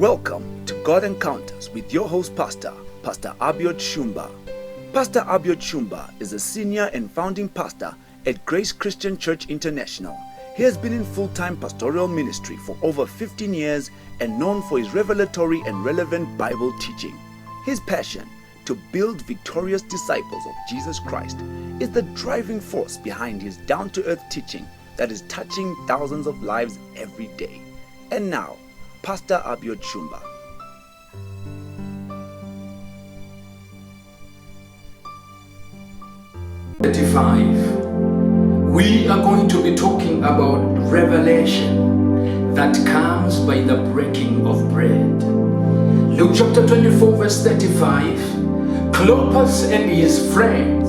Welcome to God Encounters with your host Pastor Abiod Shumba. Pastor Abiod Shumba is a senior and founding pastor at Grace Christian Church International. He has been in full-time pastoral ministry for over 15 years and known for his revelatory and relevant Bible teaching. His passion to build victorious disciples of Jesus Christ is the driving force behind his down-to-earth teaching that is touching thousands of lives every day. And now, Pastor Abiod Shumba. We are going to be talking about revelation that comes by the breaking of bread. Luke chapter 24 verse 35, Clopas and his friends,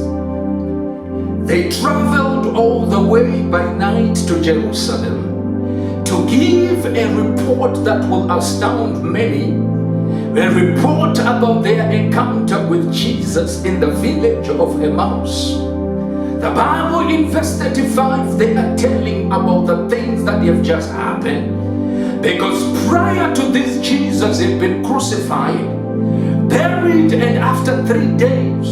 they traveled all the way by night to Jerusalem to give a report that will astound many, a report about their encounter with Jesus in the village of Emmaus. The Bible in verse 35, they are telling about the things that have just happened, because prior to this, Jesus had been crucified, buried, and after 3 days,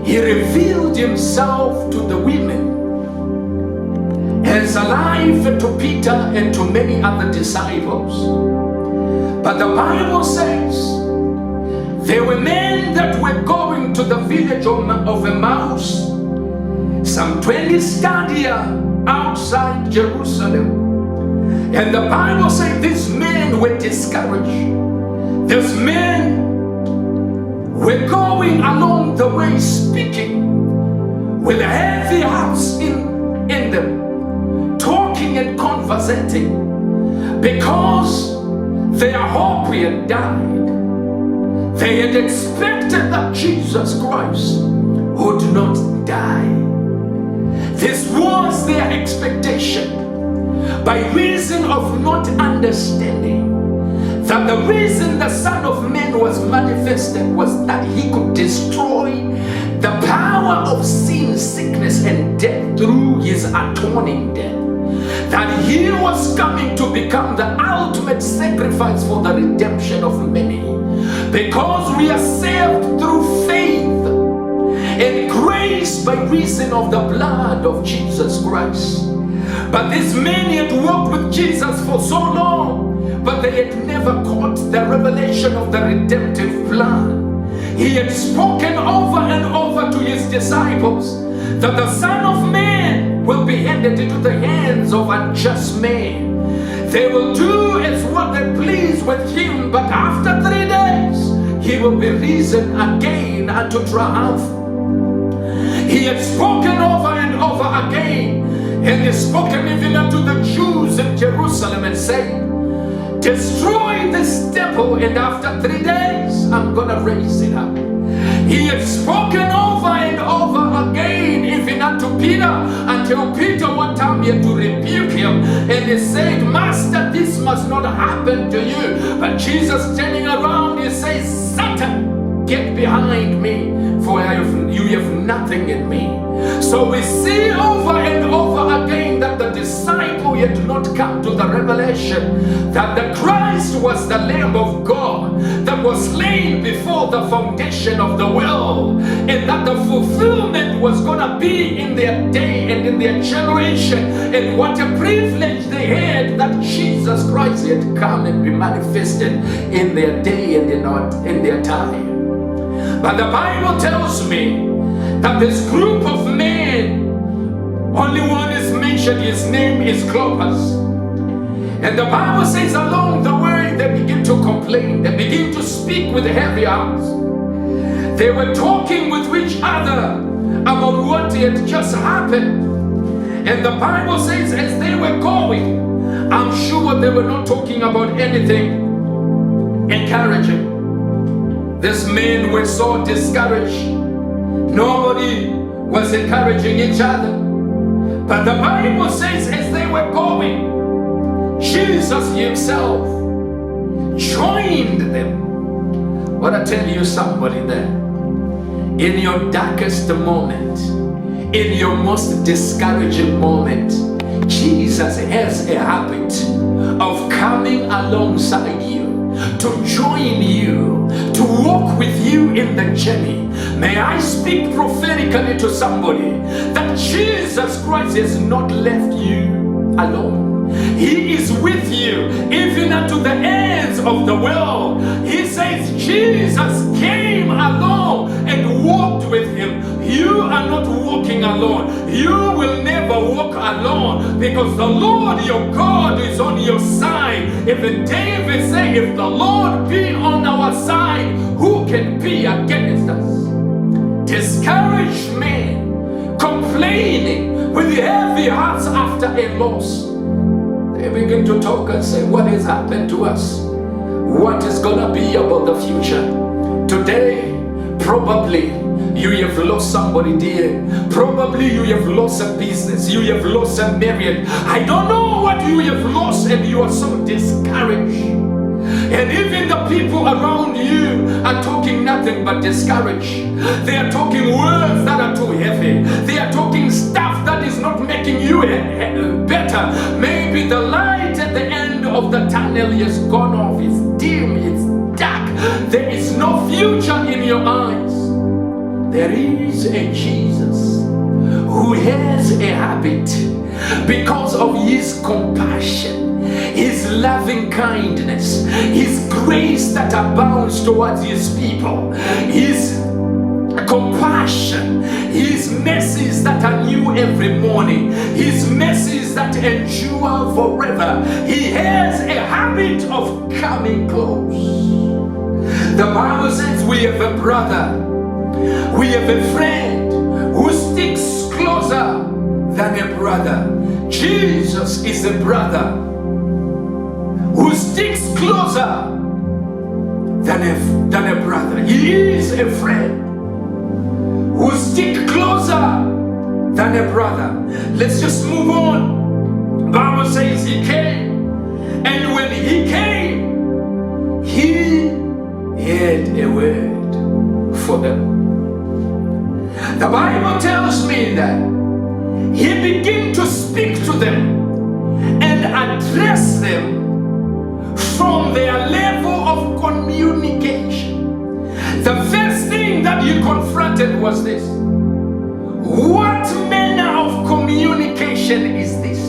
he revealed himself to the women as alive, to Peter and to many other disciples. But the Bible says there were men that were going to the village of Emmaus, some 20 stadia outside Jerusalem. And the Bible says these men were discouraged. These men were going along the way speaking with heavy hearts in them, talking and conversating, because their hope had died. They had expected that Jesus Christ would not die. This was their expectation, by reason of not understanding that the reason the Son of Man was manifested was that he could destroy the power of sin, sickness, and death through his atoning death. That he was coming to become the ultimate sacrifice for the redemption of many. Because we are saved through faith and grace by reason of the blood of Jesus Christ. But these men had walked with Jesus for so long, but they had never caught the revelation of the redemptive plan. He had spoken over and over to his disciples that the Son of Man will be handed into the hands of unjust men. They will do as what they please with him, but after 3 days he will be risen again unto triumph. He had spoken over and over again, and he spoken even unto the Jews in Jerusalem and said, destroy this temple, and after 3 days I'm gonna raise it up. He had spoken over and over again, even unto Peter, until Peter one time he had to rebuke him, and he said, Master, this must not happen to you. But Jesus turning around, he says, Satan, get behind me, for you have nothing in me. So we see over and over again that the disciple yet not come to the revelation that the Christ was the Lamb of God that was slain before the foundation of the world, and that the fulfillment was going to be in their day and in their generation. And what a privilege they had that Jesus Christ had come and be manifested in their day and in their time. But the Bible tells me that this group of men, only one is mentioned, his name is Clopas. And the Bible says along the way they begin to complain, they begin to speak with heavy hearts. They were talking with each other about what had just happened. And the Bible says as they were going, I'm sure they were not talking about anything encouraging. These men were so discouraged. Nobody was encouraging each other. But the Bible says as they were going, Jesus himself joined them. But I tell you somebody there, in your darkest moment, in your most discouraging moment, Jesus has a habit of coming alongside you to join you, to walk with you in the journey. May I speak prophetically to somebody that Jesus Christ has not left you alone. He is with you even unto the ends of the world. He says Jesus came alone and walked with him. You are not walking alone. You will never walk alone, because the Lord your God is on your side. Even David said, if the Lord be on our side, who can be against us? Discouraged men, complaining with heavy hearts after a loss, they begin to talk and say, what has happened to us? What is gonna be about the future? Today, probably you have lost somebody dear. Probably you have lost a business. You have lost a marriage. I don't know what you have lost, and you are so discouraged. And even the people around you are talking nothing but discouraged. They are talking words that are too heavy. They are talking stuff that is not making you better. Maybe the light at the end of the tunnel has gone off. It's dim, it's dark. There is no future in your eyes. There is a Jesus who has a habit, because of his compassion, his loving kindness, his grace that abounds towards his people, his compassion, his mercies that are new every morning, his mercies that endure forever. He has a habit of coming close. The Bible says we have a brother, we have a friend who sticks closer than a brother. Jesus is a brother who sticks closer than a brother. He is a friend who sticks closer than a brother. Let's just move on. Bible says he came, and when he came, he had a word for them. The Bible tells me that he began to speak to them and address them from their level of communication. The first thing that he confronted was this: what manner of communication is this?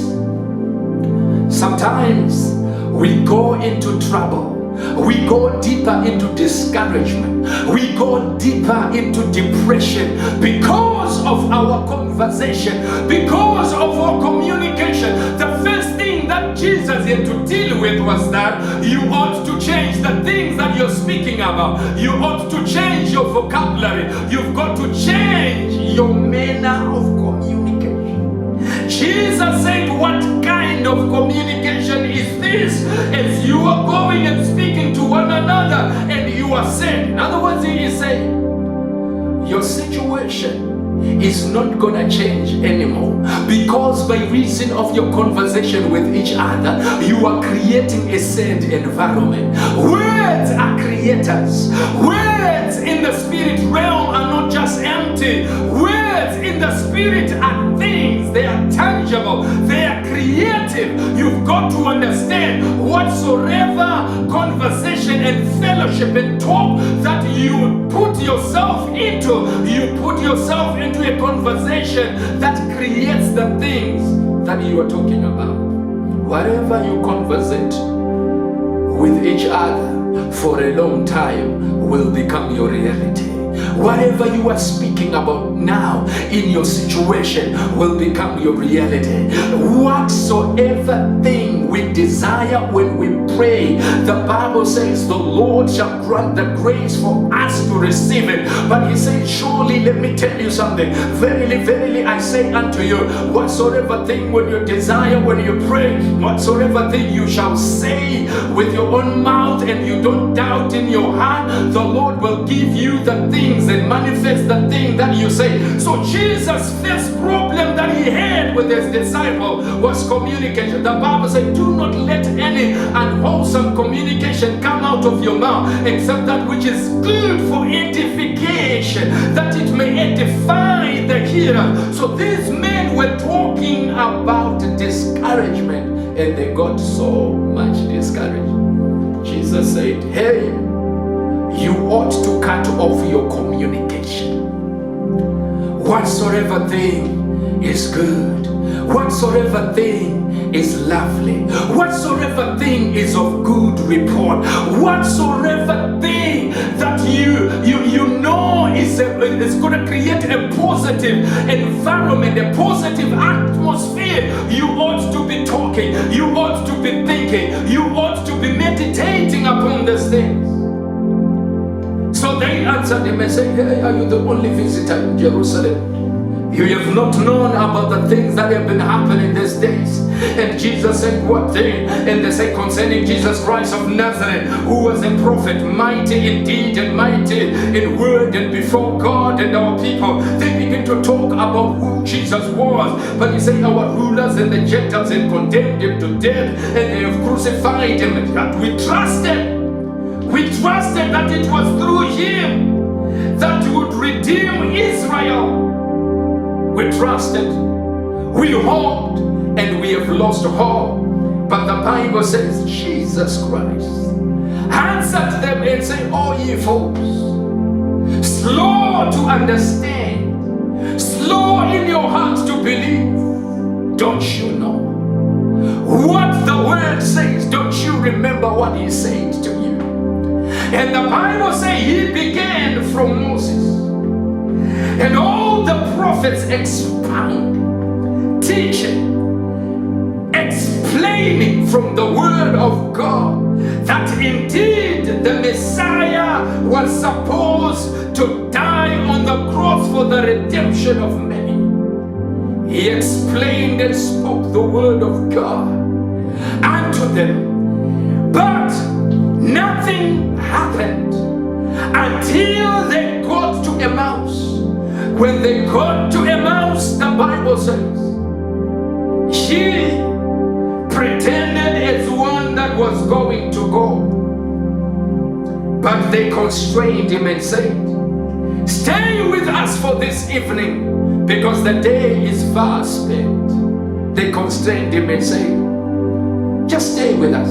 Sometimes we go into trouble. We go deeper into discouragement. We go deeper into depression because of our conversation, because of our communication. The first thing that Jesus had to deal with was that you ought to change the things that you're speaking about. You ought to change your vocabulary. You've got to change your manner of communication. Jesus said, what kind of communication is this? As you are going and speaking to one another and you are sad. In other words, he is saying, your situation is not gonna change anymore, because by reason of your conversation with each other, you are creating a sad environment. Words are creators. Words in the spirit realm are not just empty. Words in the spirit are things. They are tangible. They are creative. You've got to understand, whatsoever conversation and fellowship and talk that you put yourself into, you put yourself into a conversation that creates the things that you are talking about. Whatever you conversate with each other for a long time will become your reality. Whatever you are speaking about now in your situation will become your reality. Whatsoever thing we desire when we pray, the Bible says the Lord shall grant the grace for us to receive it. But he said, surely, let me tell you something. Verily, verily, I say unto you, whatsoever thing when you desire, when you pray, whatsoever thing you shall say with your own mouth and you don't doubt in your heart, the Lord will give you the things and manifest the thing that you say. So Jesus' first problem that he had with his disciple was communication. The Bible said, do not let any unwholesome communication come out of your mouth, except that which is good for edification, that it may edify the hearer. So these men were talking about discouragement, and they got so much discouraged. Jesus said, hey, you ought to cut off your communication. Whatsoever thing is good, whatsoever thing is lovely, whatsoever thing is of good report, whatsoever thing that you know is going to create a positive environment, a positive atmosphere, you ought to be talking, you ought to be thinking, you ought to be meditating upon these things. So they answered him and said, hey, are you the only visitor in Jerusalem? You have not known about the things that have been happening these days. And Jesus said, what thing? And they say, concerning Jesus Christ of Nazareth, who was a prophet, mighty in deed and mighty in word and before God and our people. They begin to talk about who Jesus was. But he said, our rulers and the Gentiles had condemned him to death, and they have crucified him. And we trusted that it was through him that would redeem Israel. We trusted, we hoped, and we have lost hope. But the Bible says Jesus Christ answered them and said, oh ye folks, slow to understand, slow in your hearts to believe. Don't you know what the word says? Don't you remember what he said to you? And the Bible says he began from Moses and all the prophets, expound, teaching, explaining from the word of God that indeed the Messiah was supposed to die on the cross for the redemption of many. He explained and spoke the word of God unto them, but nothing happened until they got to Emmaus. When they got to Emmaus, the Bible says, he pretended as one that was going to go. But they constrained him and said, stay with us for this evening, because the day is far spent. They constrained him and said, just stay with us.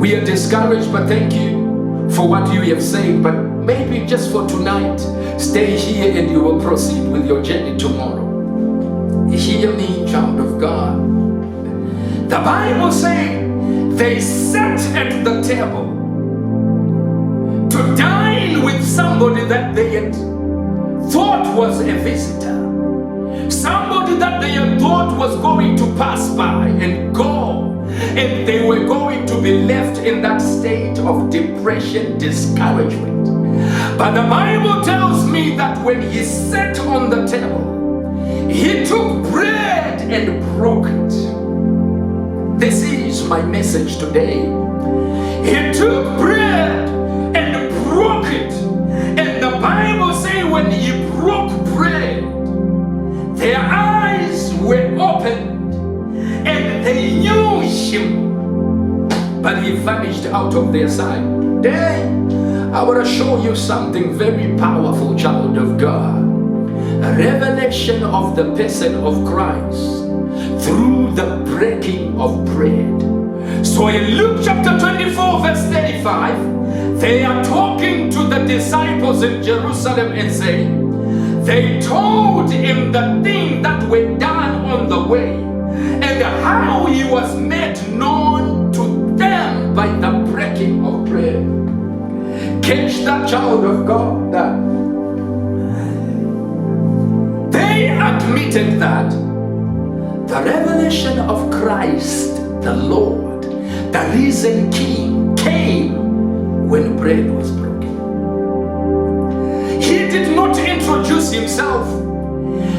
We are discouraged, but thank you for what you have said, but maybe just for tonight, stay here and you will proceed with your journey tomorrow. Hear me, child of God. The Bible says they sat at the table to dine with somebody that they had thought was a visitor, somebody that they had thought was going to pass by and go. And they were going to be left in that state of depression, discouragement. But the Bible tells me that when he sat on the table, he took bread and broke it. This is my message today. He took bread and broke it. And the Bible says when he broke bread, their eyes were opened and they knew him, but he vanished out of their sight. Today, I want to show you something very powerful, child of God. A revelation of the person of Christ through the breaking of bread. So in Luke chapter 24 verse 35, they are talking to the disciples in Jerusalem and saying, they told him the thing that were done on the way, and how he was made known to them by the breaking of bread. Catch that, child of God, that they admitted that the revelation of Christ, the Lord, the risen King, came when bread was broken. He did not introduce himself.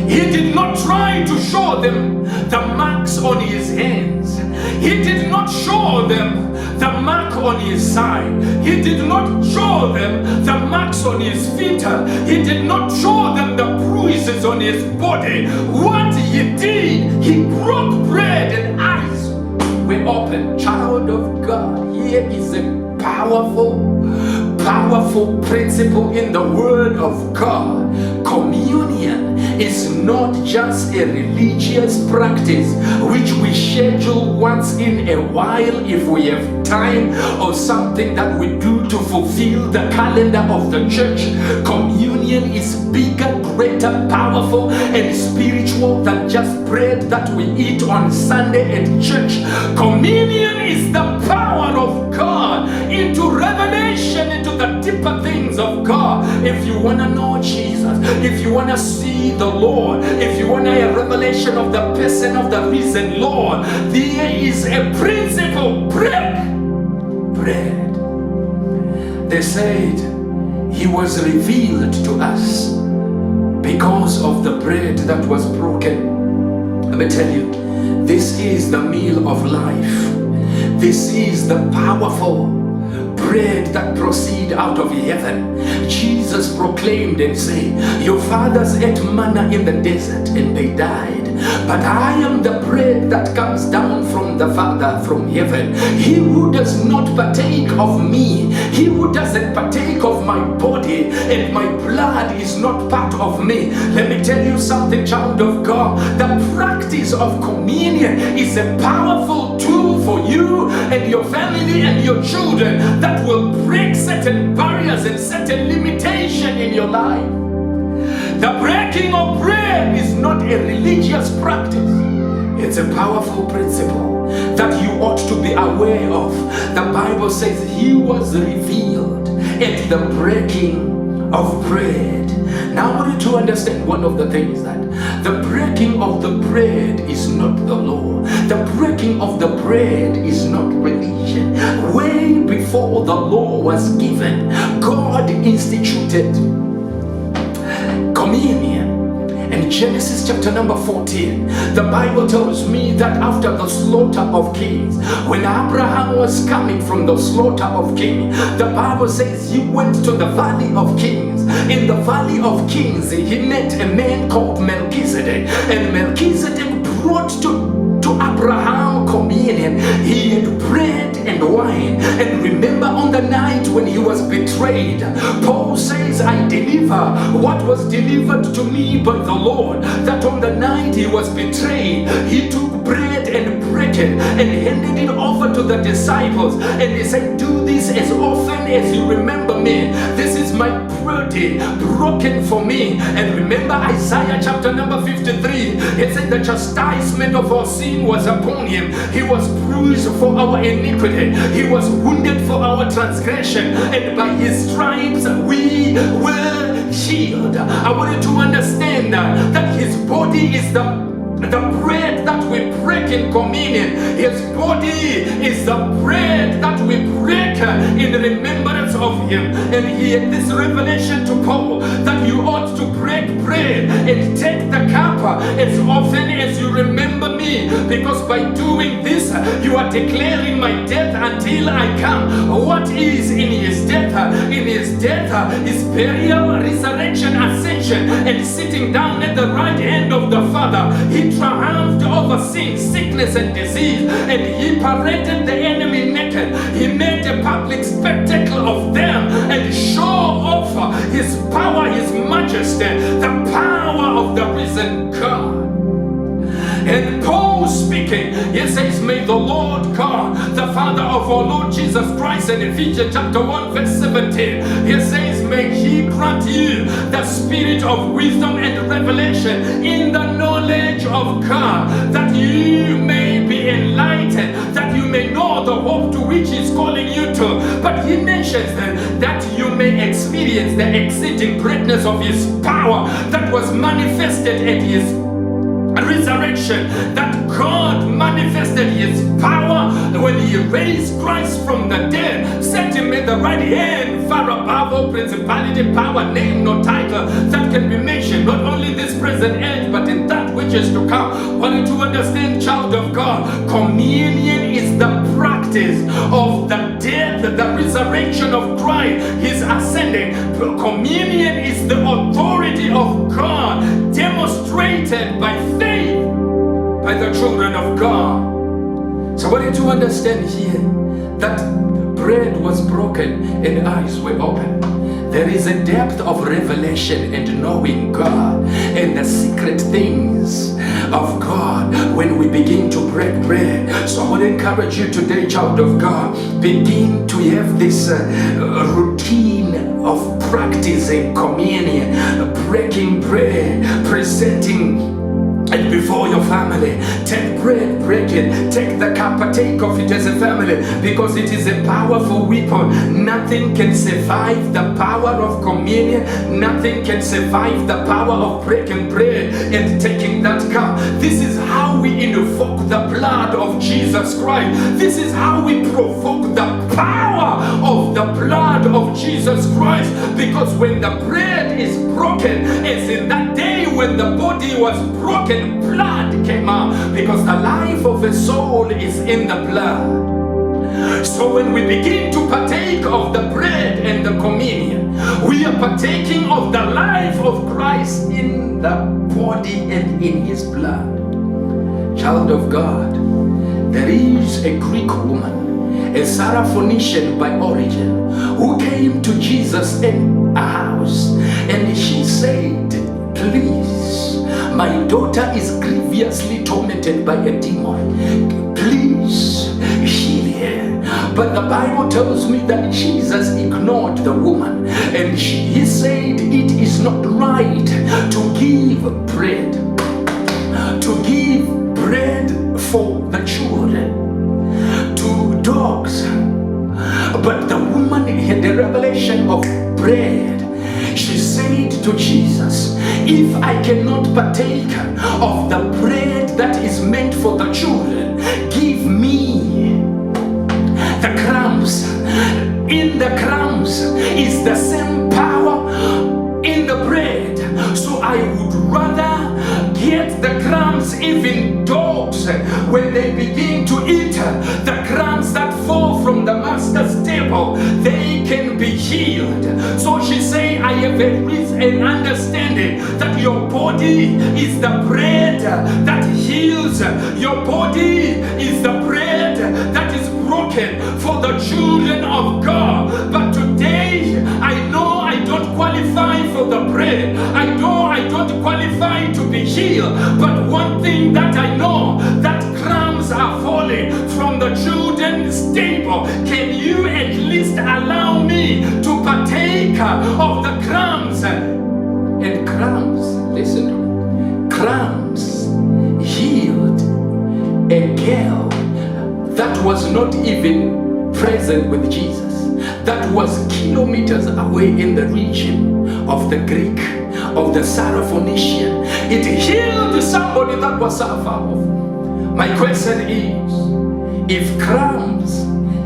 He did not try to show them the marks on his hands. He did not show them the mark on his side. He did not show them the marks on his feet. He did not show them the bruises on his body. What he did, he broke bread and eyes were open. Child of God, here is a powerful principle in the Word of God. Communion is not just a religious practice which we schedule once in a while if we have time, or something that we do to fulfill the calendar of the church. Communion is bigger, greater, powerful, and spiritual than just bread that we eat on Sunday at church. Communion is the power of God into revelation, into the deeper things of God. If you want to know Jesus, if you want to see the Lord, if you want a revelation of the person of the risen Lord, there is a principle: break bread. They said he was revealed to us because of the bread that was broken. Let me tell you, this is the meal of life. This is the powerful bread that proceed out of heaven. Jesus proclaimed and said, your fathers ate manna in the desert and they died, but I am the bread that comes down from the Father from heaven. He who does not partake of me, he who doesn't partake of my body and my blood is not part of me. Let me tell you something, child of God. The practice of communion is a powerful tool for you and your family and your children that will break certain barriers and certain limitation in your life. The breaking of bread is not a religious practice. It's a powerful principle that you ought to be aware of. The Bible says he was revealed at the breaking of bread. Now I want you to understand one of the things, that the breaking of the bread is not the law. The breaking of the bread is not religion. Way before the law was given, God instituted communion. In Genesis chapter number 14, the Bible tells me that after the slaughter of kings, when Abraham was coming from the slaughter of kings, the Bible says he went to the valley of kings. In the valley of kings, he met a man called Melchizedek, and Melchizedek brought to Abraham communion. He had bread and wine. And remember, on the night when he was betrayed, Paul says, I deliver what was delivered to me by the Lord, that on the night he was betrayed, he took bread and broke it and handed it over to the disciples, and he said, do this as often as you remember me. This is my body broken for me. And remember Isaiah chapter number 53, it said the chastisement of our sin was upon him. He was bruised for our iniquity. He was wounded for our transgression, and by his stripes we were healed. I want you to understand that his body is the bread that we break in communion. His body is the bread that we break in remembrance of him. And he had this revelation to Paul that you ought to break bread and take the cup as often as you remember me, because by doing this you are declaring my death until I come. What is in his death? In his death is burial, resurrection, ascension, and sitting down at the right hand of the Father. He triumphed over sin, sickness, and disease, and he paraded the enemy naked. He made a public spectacle of them and show off his power, his majesty, the power of the risen God. And Paul speaking, he says, may the Lord God, the Father of our Lord Jesus Christ, in Ephesians chapter 1 verse 17, he says, may he grant you the spirit of wisdom and revelation in the knowledge of God, that you may be enlightened, that you may know the hope to which he's calling you to. But he mentions that you may experience the exceeding greatness of his power that was manifested at his resurrection, that God manifested his power when he raised Christ from the dead, set him at the right hand, far above all principality, power, name, no title that can be mentioned, not only this present age, but in that which is to come. Want you to understand, child of God, communion is the practice of the death, the resurrection of Christ, his ascending. Communion is the authority of God demonstrated by faith by the children of God. So I want you to understand here that bread was broken and eyes were open. There is a depth of revelation and knowing God and the secret things of God when we begin to break bread. So I want to encourage you today, child of God, begin to have this routine of practicing communion, breaking bread, presenting it before your family. Take bread, break it. Take the cup, partake of it as a family, because it is a powerful weapon. Nothing can survive the power of communion. Nothing can survive the power of breaking bread and taking that cup. This is how we invoke the blood of Jesus Christ. This is how we provoke the power of the blood of Jesus Christ. Because when the bread is broken, as in that day when the body was broken, blood came out, because the life of a soul is in the blood. So when we begin to partake of the bread and the communion, we are partaking of the life of Christ in the body and in his blood. Child of God, there is a Greek woman, a Syrophoenician by origin, who came to Jesus in a house, and she said, "Please, my daughter is grievously tormented by a demon. Please heal her." But the Bible tells me that Jesus ignored the woman, and he said, "It is not right to give bread for the children to dogs." But the woman had a revelation of bread. She said to Jesus, "If I cannot partake of the bread that is meant for the children, give me the crumbs." In the crumbs is the same power in the bread. So I would rather get the crumbs. Even dogs, when they begin to eat the crumbs that fall from the master's table, they can be healed. So she say, "I have an understanding that your body is the bread that heals. Your body is the bread that is broken for the children of God. But today, I know I don't qualify for the bread. I know I don't qualify to be healed. But one thing that I know, that crumbs are falling from the children's table. Can you at least allow me to partake of the crumbs?" And crumbs, listen to me, crumbs healed a girl that was not even present with Jesus, that was kilometers away in the region of the Greek, of the Syrophoenician. It healed somebody that was so far off. My question is, if crumbs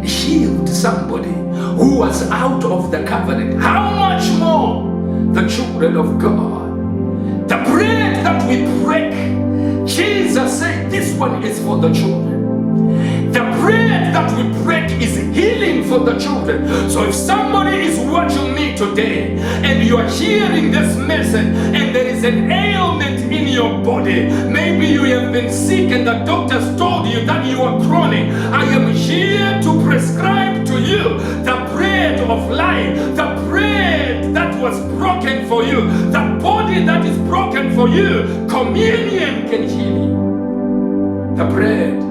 healed somebody who was out of the covenant, how much more the children of God? The bread that we break, Jesus said this one is for the children. The bread that we break is healing for the children. So if somebody is watching me today and you are hearing this message and there is an ailment in your body, maybe you have been sick and the doctors told you that you are chronic, I am here to prescribe to you the bread of life, the bread that was broken for you, the body that is broken for you. Communion can heal you. The bread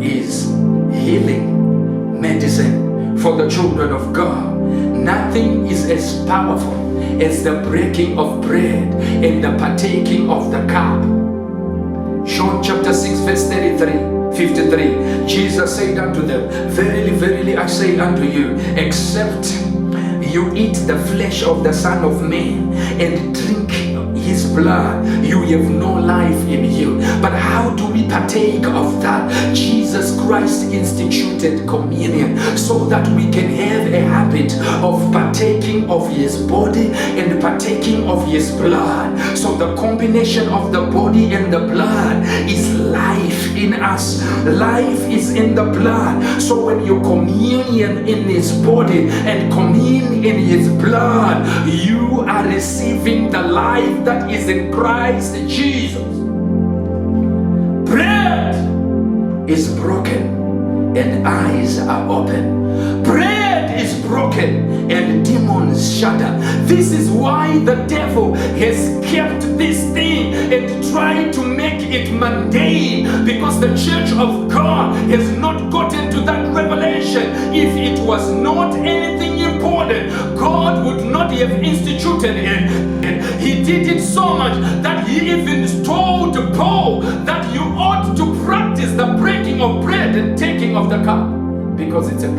is healing medicine for the children of God. Nothing is as powerful as the breaking of bread and the partaking of the cup. John chapter 6 verse 53, Jesus said unto them, "Verily, verily, I say unto you, except you eat the flesh of the Son of Man and drink his blood, you have no life in you." But how do we partake of that? Jesus Christ instituted communion so that we can have a habit of partaking of his body and partaking of his blood. So the combination of the body and the blood is life in us. Life is in the blood. So when you communion in his body and commune in his blood, you are receiving the life that is in Christ Jesus. Bread is broken and eyes are open. Bread is broken and demons shudder. This is why the devil has kept this thing and tried to make it mundane, because the church of God has not gotten to that revelation. If it was not anything important, God would not have instituted it. He did it so much that he even told Paul that you ought to practice the breaking of bread and taking of the cup, because it's a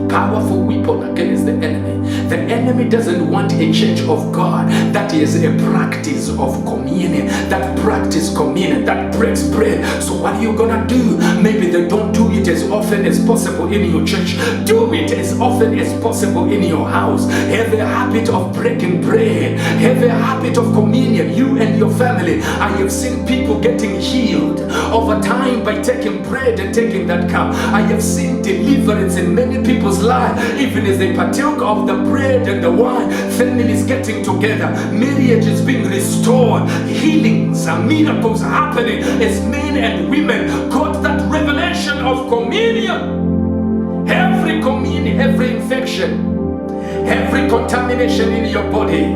powerful weapon against the enemy. The enemy doesn't want a church of God that is a practice of communion, that practice communion, that breaks bread. So what are you gonna do? Maybe they don't do it as often as possible in your church. Do it as often as possible in your house. Have a habit of breaking bread. Have a habit of communion, you and your family. I have seen people getting healed over time by taking bread and taking that cup. I have seen deliverance in many people's life, even as they partook of the bread and the wine. Families getting together, marriages being restored, healings and miracles happening as men and women got that revelation of communion. Every infection, every contamination in your body,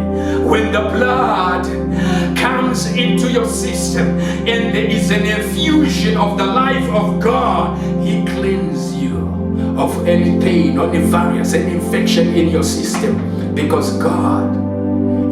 when the blood comes into your system and there is an infusion of the life of God, he cleanses you of any pain, any virus, any infection in your system, because God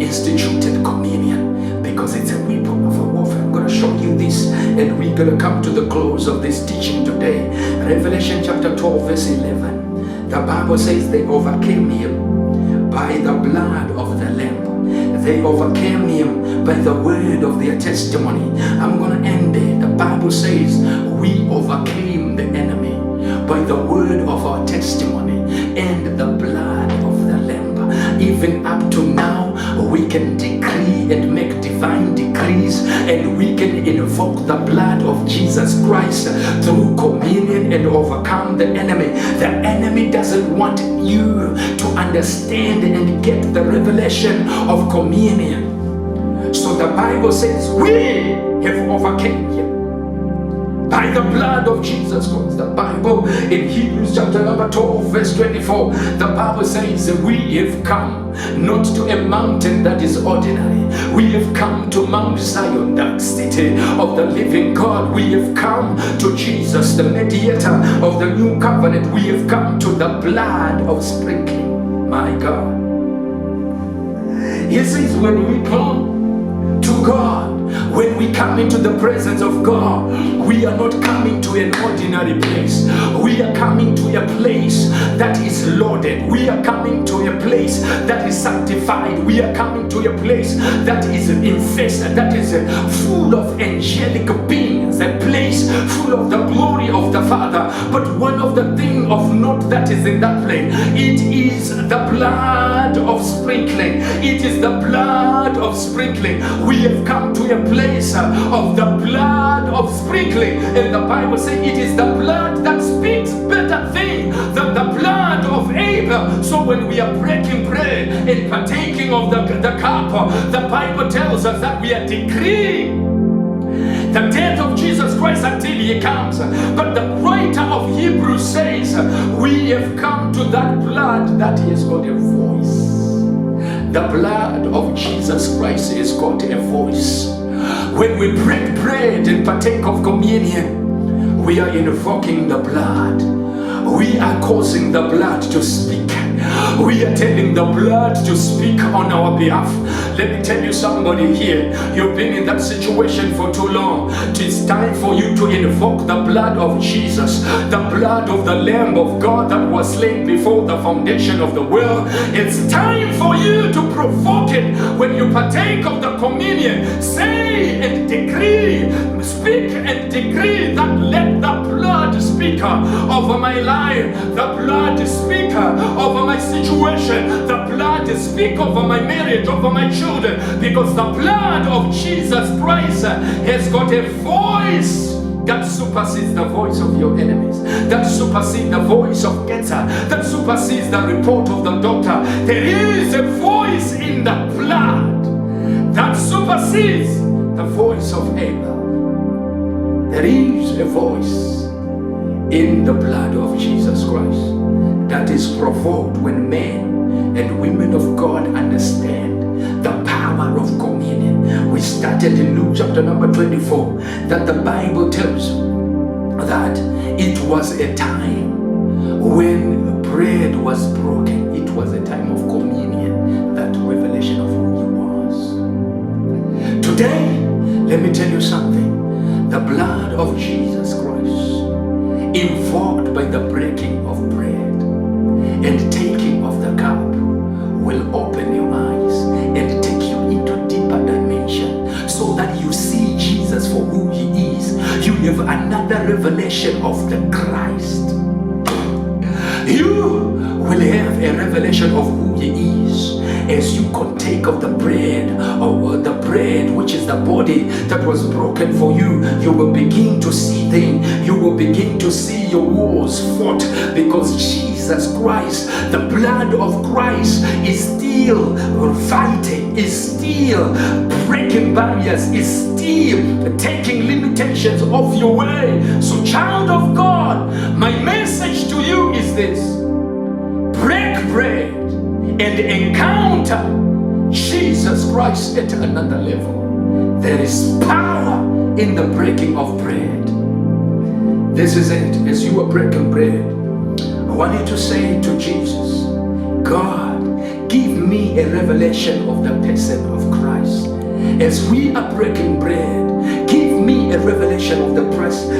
instituted communion, because it's a weapon of warfare. I'm going to show you this, and we're going to come to the close of this teaching today. Revelation chapter 12 verse 11, the Bible says they overcame him by the blood of the Lamb. They overcame him by the word of their testimony. I'm going to end there. The Bible says we overcame the enemy by the word of our testimony and the blood of the Lamb. Even up to now, we can decree and make divine decrees, and we can invoke the blood of Jesus Christ through communion and overcome the enemy. The enemy doesn't want you to understand and get the revelation of communion. So the Bible says we have overcome him by the blood of Jesus Christ. The Bible in Hebrews chapter number 12 verse 24, the Bible says we have come not to a mountain that is ordinary. We have come to Mount Zion, that city of the living God. We have come to Jesus, the mediator of the new covenant. We have come to the blood of sprinkling. My God. He says when we come to God, when we come into the presence of God, we are not coming to an ordinary place. We are coming to a place that is loaded. We are coming to a place that is sanctified. We are coming to a place that is infested, that is full of angelic beings, a place full of the glory of the Father. But one of the things of note that is in that place, it is the blood of sprinkling. It is the blood of sprinkling. We have come to a place of the blood of sprinkling, and the Bible says it is the blood that speaks better things than the blood of Abel. So when we are breaking bread and partaking of the cup, the Bible tells us that we are decreeing the death of Jesus Christ until he comes. But the writer of Hebrews says we have come to that blood that has got a voice. The blood of Jesus Christ has got a voice. When we break bread and partake of communion, we are invoking the blood. We are causing the blood to speak. We are telling the blood to speak on our behalf. Let me tell you, somebody here, you've been in that situation for too long. It's time for you to invoke the blood of Jesus, the blood of the Lamb of God that was slain before the foundation of the world. It's time for you to provoke it when you partake of the communion. Say and decree, speak and decree that let the blood speak over my life, the blood speak over my situation, the blood speak over my marriage, over my children, because the blood of Jesus Christ has got a voice that supersedes the voice of your enemies, that supersedes the voice of cancer, that supersedes the report of the doctor. There is a voice in the blood that supersedes the voice of Abel. There is a voice in the blood of Jesus Christ that is provoked when men and women of God understand the power of communion. We started in Luke chapter number 24, that the Bible tells that it was a time when bread was broken. It was a time of communion, that revelation of who he was. Today, let me tell you something. The blood of Jesus Christ, invoked by the breaking of bread and taking of the cup, will open your eyes and take you into deeper dimension, so that you see Jesus for who he is. You have another revelation of the Christ. You will have a revelation of who he is as you partake of the bread, or the bread which is the body that was broken for you. You will begin to see things. You will begin to see your wars fought, because Jesus Christ, the blood of Christ, is still fighting, is still breaking barriers, is still taking limitations off your way. So, child of God, my message to you is this: break bread and encounter Jesus Christ at another level. There is power in the breaking of bread. This is it. As you are breaking bread, I want you to say to Jesus, God, give me a revelation of the person of Christ. As we are breaking bread, give me a revelation of the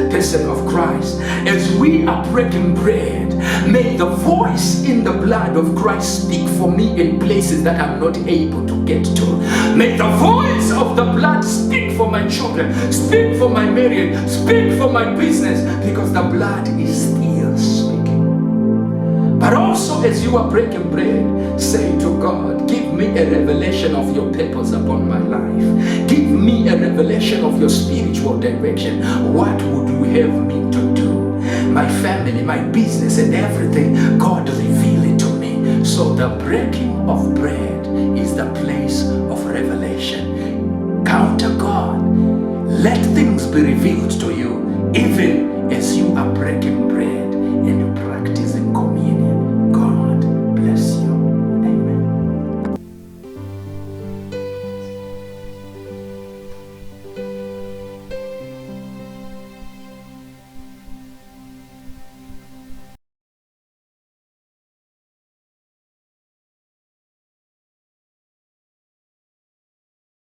person of Christ. As we are breaking bread, may the voice in the blood of Christ speak for me in places that I'm not able to get to. May the voice of the blood speak for my children, speak for my marriage, speak for my business, because the blood is still speaking. But also, as you are breaking bread, say to God, give me a revelation of your purpose upon my life. Give me a revelation of your spiritual direction. What would you have me to do? My family, my business, and everything. God, reveal it to me. So the breaking of bread is the place of revelation. Counter God. Let things be revealed to you, even as you are breaking bread.